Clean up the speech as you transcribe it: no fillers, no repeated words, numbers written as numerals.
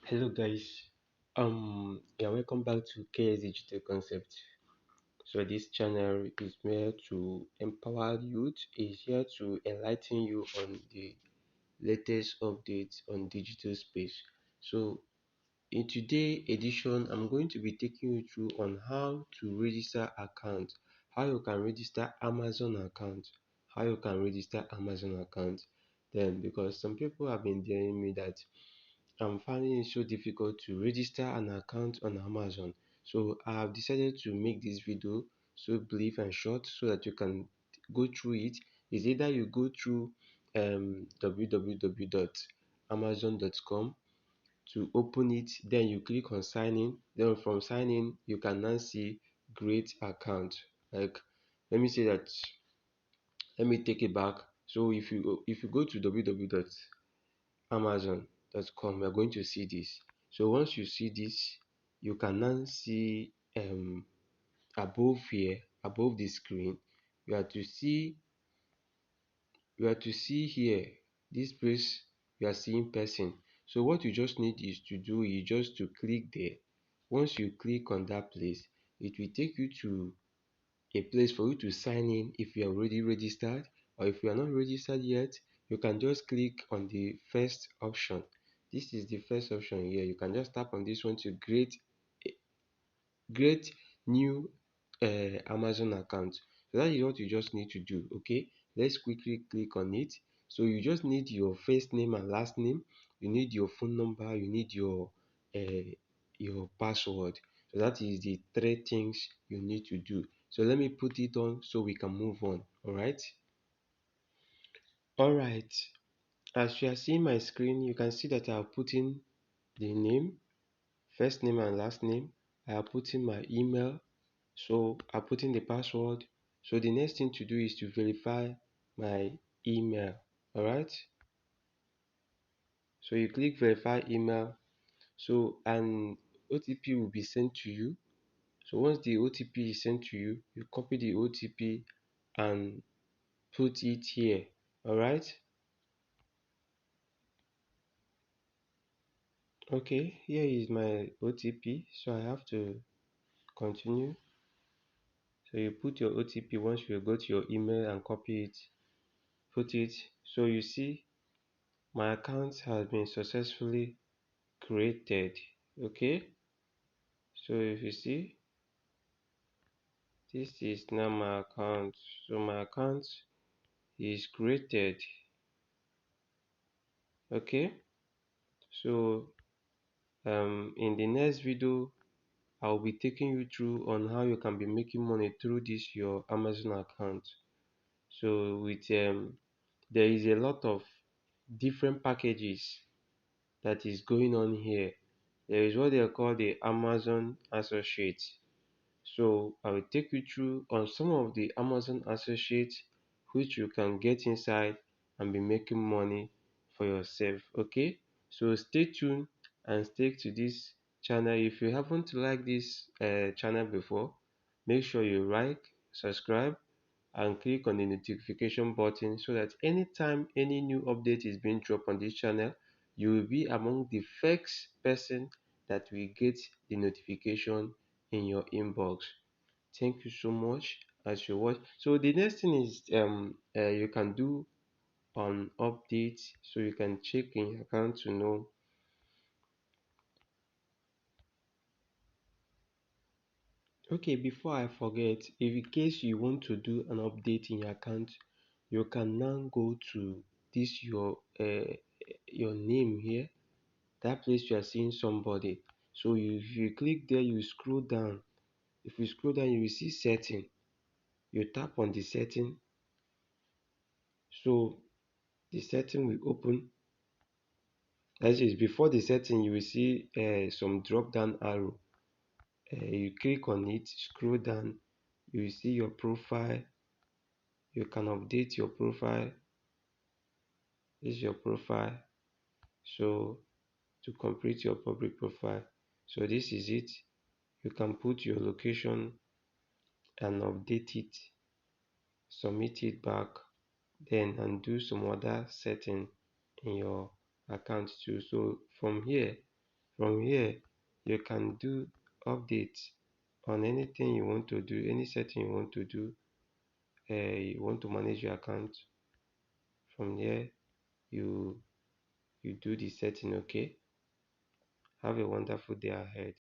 Hello guys. Yeah, welcome back to KS Digital Concept. So this channel is meant to empower youth, is here to enlighten you on the latest updates on digital space. So in today's edition, I'm going to be taking you through on how to register account, how you can register Amazon account, how you can register Amazon account. Then because some people have been telling me that I'm finding it so difficult to register an account on Amazon. So I have decided to make this video so brief and short so that you can go through it. Is either you go through www.amazon.com to open it, then you click on sign in. Then from sign in, you can now see create account. Like let me say that let me take it back. So if you go to www.amazon.com, we are going to see this. So once you see this, you can now see above here, above the screen, you have to see here this place you are seeing person. So what you just need is to do is just to click there. Once you click on that place, it will take you to a place for you to sign in if you are already registered, or if you are not registered yet, you can just click on the first option. This is the first option here. You can just tap on this one to create new Amazon account. So that is what you just need to do. Okay, let's quickly click on it. So you just need your first name and last name, you need your phone number, you need your password. So that is the three things you need to do. So let me put it on so we can move on. All right, as you are seeing my screen, you can see that I have put in the name, first name and last name. I have put in my email. So I put in the password. So the next thing to do is to verify my email. Alright. So you click verify email. So an OTP will be sent to you. So once the OTP is sent to you, you copy the OTP and put it here. Alright. Okay, here is my OTP. So I have to continue. So you put your OTP once you go to your email and copy it, put it. So you see my account has been successfully created. Okay, so if you see, this is now my account. So my account is created. Okay, so in the next video I'll be taking you through on how you can be making money through this your Amazon account. So with there is a lot of different packages that is going on here. There is what they call the Amazon Associates. So I will take you through on some of the Amazon associates which you can get inside and be making money for yourself. Okay, so stay tuned and stay to this channel. If you haven't liked this channel before, make sure you like, subscribe and click on the notification button so that anytime any new update is being dropped on this channel, you will be among the first person that will get the notification in your inbox. Thank you so much as you watch. So the next thing is you can do on updates, so you can check in your account to know. Okay, before I forget, if in case you want to do an update in your account, you can now go to this your name here, that place you are seeing somebody. So if you click there, you scroll down. If you scroll down, you will see setting. You tap on the setting. So the setting will open. That is, before the setting, you will see some drop down arrow. You click on it, scroll down, you will see your profile. You can update your profile. This is your profile. So to complete your public profile, so this is it. You can put your location and update it, submit it back, then and do some other setting in your account too. So from here, From here you can do updates on anything you want to do, any setting you want to do. You want to manage your account. From here you do the setting. Okay, have a wonderful day ahead.